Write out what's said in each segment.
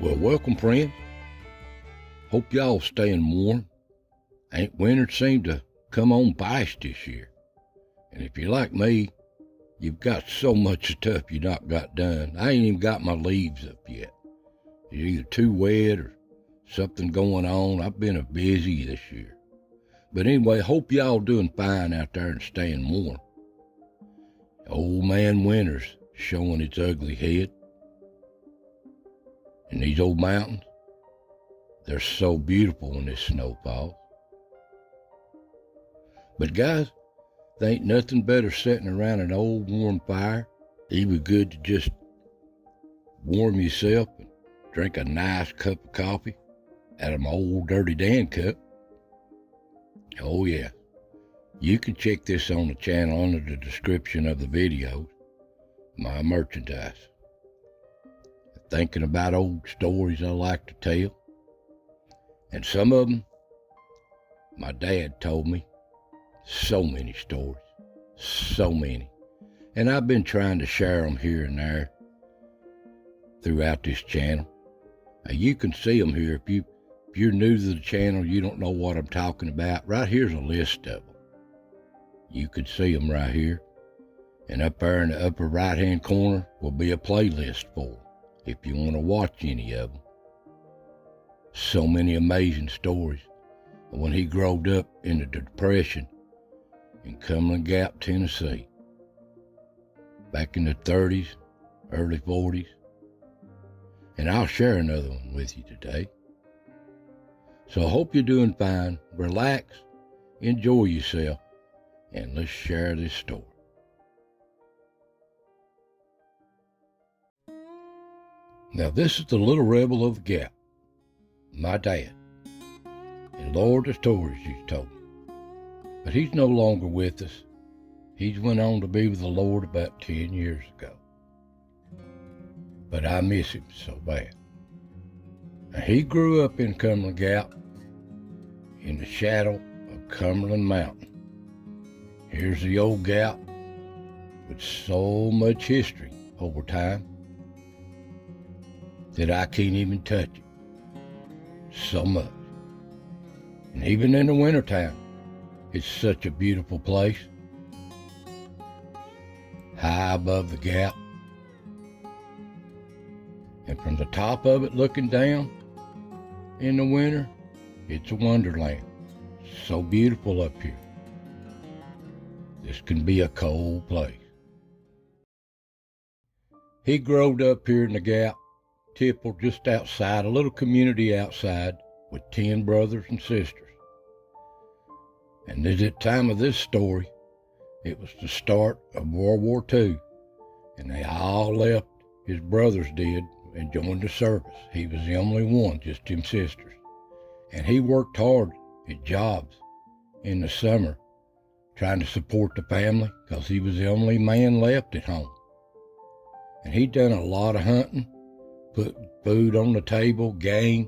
Well, welcome, friends. Hope y'all staying warm. Ain't winter seemed to come on fast this year. And if you're like me, you've got so much stuff you not got done. I ain't even got my leaves up yet. It's either too wet or something going on. I've been busy this year. But anyway, hope y'all doing fine out there and staying warm. Old man winter's showing its ugly head. And these old mountains, they're so beautiful when this snow falls. But guys, there ain't nothing better sitting around an old warm fire. It'd be good to just warm yourself and drink a nice cup of coffee out of my old Dirty Dan cup. Oh yeah, you can check this on the channel under the description of the videos, my merchandise. Thinking about old stories I like to tell. And some of them, my dad told me. So many stories. So many. And I've been trying to share them here and there throughout this channel. Now you can see them here. If you're new to the channel, you don't know what I'm talking about. Right here's a list of them. You can see them right here. And up there in the upper right-hand corner will be a playlist for them, if you want to watch any of them. So many amazing stories. When he growed up in the Depression in Cumberland Gap, Tennessee, back in the 30s, early 40s. And I'll share another one with you today. So I hope you're doing fine. Relax, enjoy yourself, and let's share this story. Now this is the little rebel of the Gap, my dad. And Lord, the stories he's told me. But he's no longer with us. He's went on to be with the Lord about 10 years ago. But I miss him so bad. Now, he grew up in Cumberland Gap in the shadow of Cumberland Mountain. Here's the old Gap with so much history over time that I can't even touch it. So much. And even in the wintertime, it's such a beautiful place. High above the Gap. And from the top of it looking down in the winter, it's a wonderland. So beautiful up here. This can be a cold place. He growed up here in the Gap, Tipple, just outside, a little community outside with 10 brothers and sisters. And at the time of this story, it was the start of World War II, and they all left, his brothers did, and joined the service. He was the only one, just them sisters. And he worked hard at jobs in the summer, trying to support the family, because he was the only man left at home. And he'd done a lot of hunting, put food on the table, game,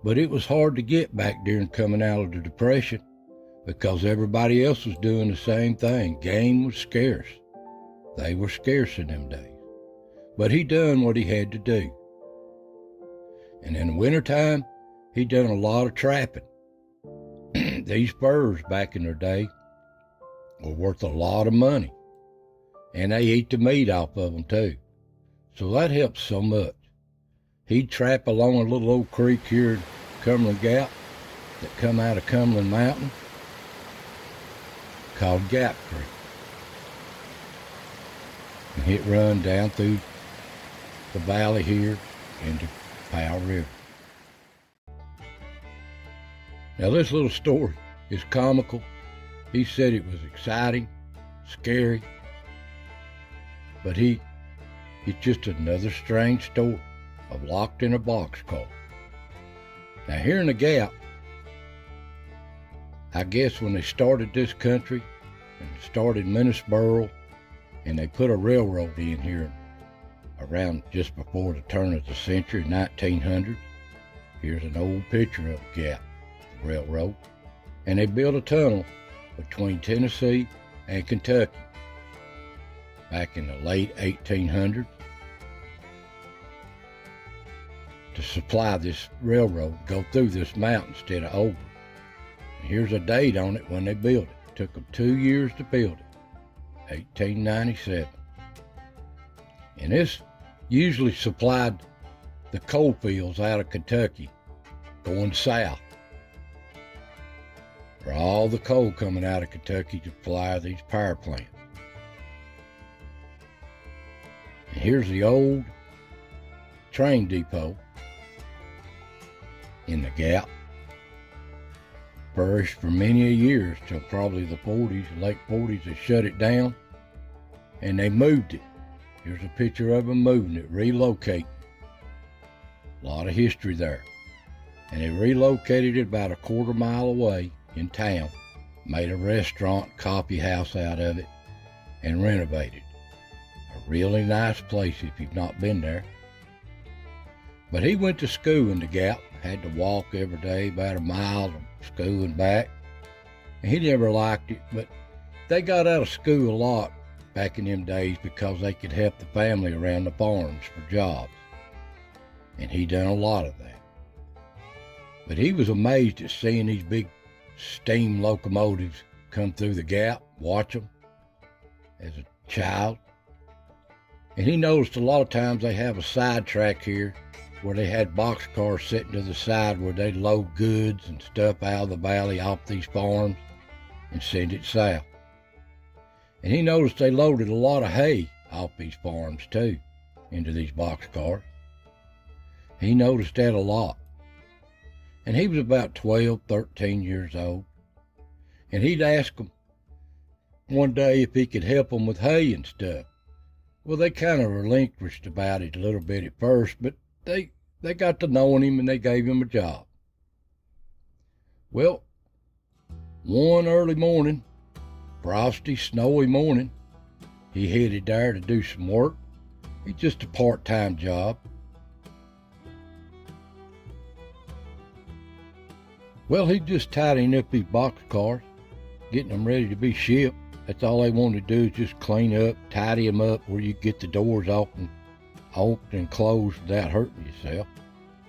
but it was hard to get back during coming out of the Depression because everybody else was doing the same thing. Game was scarce. They were scarce in them days. But he done what he had to do. And in the wintertime, he done a lot of trapping. These furs back in their day were worth a lot of money. And they eat the meat off of them too. So that helped so much. He'd trap along a little old creek here in Cumberland Gap that come out of Cumberland Mountain called Gap Creek. And it run down through the valley here into Powell River. Now this little story is comical. He said it was exciting, scary, but it's just another strange story of locked in a boxcar. Now here in the Gap, I guess when they started this country and started Minnesboro, and they put a railroad in here around just before the turn of the century, 1900. Here's an old picture of the Gap, the railroad. And they built a tunnel between Tennessee and Kentucky back in the late 1800s. to supply this railroad, go through this mountain instead of over. And here's a date on it when they built it. It took them 2 years to build it, 1897. And this usually supplied the coal fields out of Kentucky going south. For all the coal coming out of Kentucky to supply these power plants. And here's the old train depot in the Gap. Flourished for many years till probably the 40s, late 40s. They shut it down and they moved it. Here's a picture of them moving it, relocating. A lot of history there. And they relocated it about a quarter mile away in town, made a restaurant, coffee house out of it, and renovated. A really nice place if you've not been there. But he went to school in the Gap, had to walk every day about a mile to school and back. And he never liked it, but they got out of school a lot back in them days because they could help the family around the farms for jobs. And he done a lot of that. But he was amazed at seeing these big steam locomotives come through the Gap, watch them as a child. And he noticed a lot of times they have a side track here where they had boxcars sitting to the side where they'd load goods and stuff out of the valley off these farms and send it south. And he noticed they loaded a lot of hay off these farms too into these boxcars. He noticed that a lot. And he was about 12, 13 years old. And he'd ask them one day if he could help them with hay and stuff. Well, they kind of relinquished about it a little bit at first, but they got to knowing him and they gave him a job. Well, one early morning, frosty, snowy morning, he headed there to do some work. It's just a part-time job. Well, he just tidying up these boxcars, getting them ready to be shipped. That's all they wanted to do is just clean up, tidy them up where you get the doors open and closed without hurting yourself.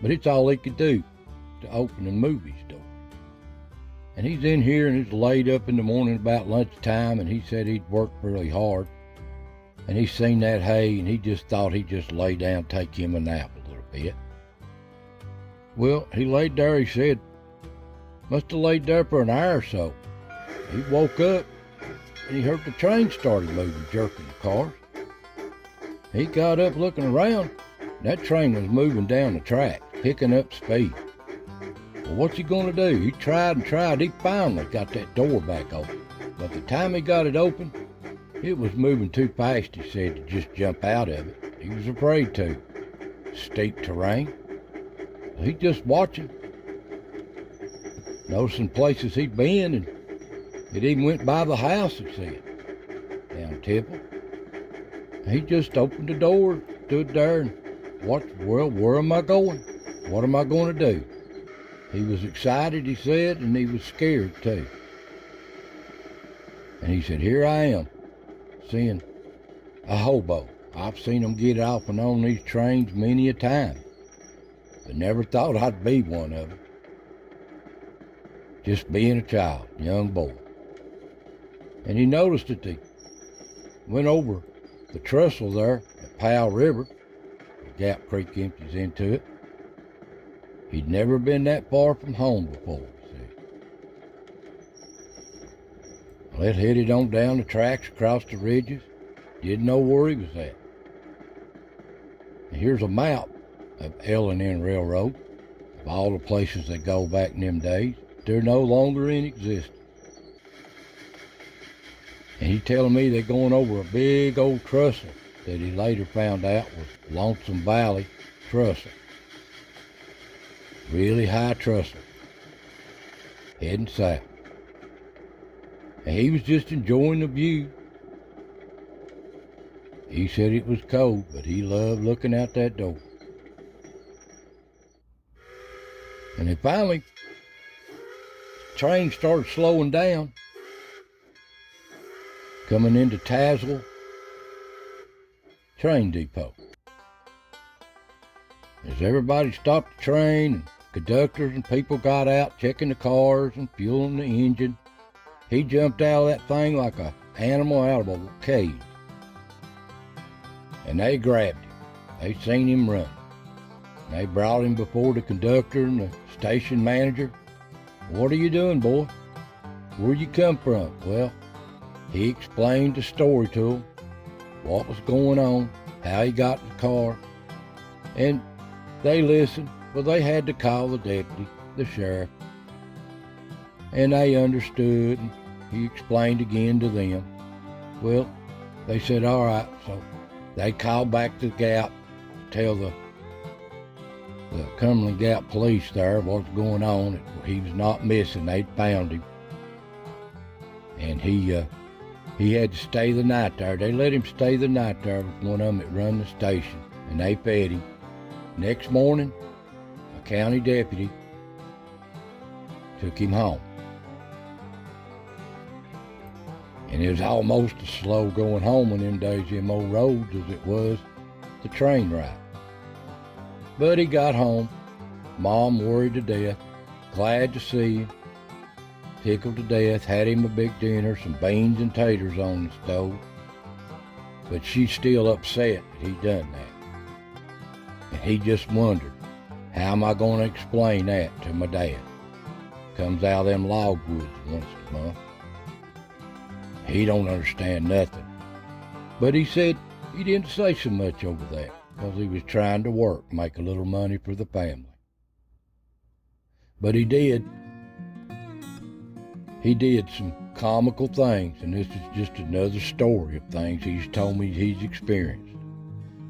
But it's all he could do to open and move his door. And he's in here and it's late up in the morning about lunchtime, and he said he'd worked really hard. And he seen that hay and he just thought he'd just lay down, take him a nap a little bit. Well, he laid there, he said, must have laid there for an hour or so. He woke up and he heard the train started moving, jerking the cars. He got up looking around. That train was moving down the track, picking up speed. Well, what's he gonna do? He tried and tried. He finally got that door back open. But the time he got it open, it was moving too fast, he said, to just jump out of it. He was afraid to. Steep terrain. He just watching. Noticing places he'd been, and it even went by the house, he said, down Temple. He just opened the door, stood there, and watched, well, where am I going? What am I going to do? He was excited, he said, and he was scared too. And he said, here I am, seeing a hobo. I've seen them get off and on these trains many a time, but never thought I'd be one of them. Just being a child, young boy. And he noticed that they went over the trestle there at Powell River. The Gap Creek empties into it. He'd never been that far from home before, he said. Well, it headed on down the tracks across the ridges. Didn't know where he was at. And here's a map of L&N Railroad, of all the places they go back in them days. They're no longer in existence. And he telling me they're going over a big old trestle that he later found out was Lonesome Valley Trestle. Really high trestle, heading south. And he was just enjoying the view. He said it was cold, but he loved looking out that door. And then finally, the train started slowing down, coming into Tazewell train depot. As everybody stopped the train and conductors and people got out checking the cars and fueling the engine, he jumped out of that thing like an animal out of a cage. And they grabbed him. They seen him run. And they brought him before the conductor and the station manager. "What are you doing, boy? Where'd you come from?" Well, he explained the story to them, what was going on, how he got in the car. And they listened, but they had to call the deputy, the sheriff. And they understood, and he explained again to them. Well, they said, all right, so they called back to the Gap to tell the Cumberland Gap police there what's going on. He was not missing. They'd found him. And he had to stay the night there. They let him stay the night there with one of them that run the station, and they fed him. Next morning, a county deputy took him home. And it was almost as slow going home in them days, them old roads, as it was the train ride. But he got home. Mom worried to death, glad to see him, tickled to death, had him a big dinner, some beans and taters on the stove. But she's still upset that he done that. And he just wondered, how am I going to explain that to my dad? Comes out of them log woods once a month. He don't understand nothing. But he said he didn't say so much over that, because he was trying to work, make a little money for the family. But he did some comical things, and this is just another story of things he's told me he's experienced.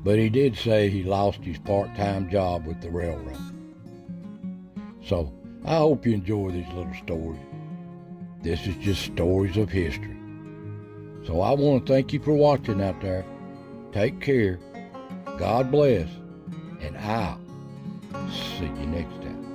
But he did say he lost his part-time job with the railroad. So I hope you enjoy these little stories. This is just stories of history. So I want to thank you for watching out there. Take care. God bless. And I'll see you next time.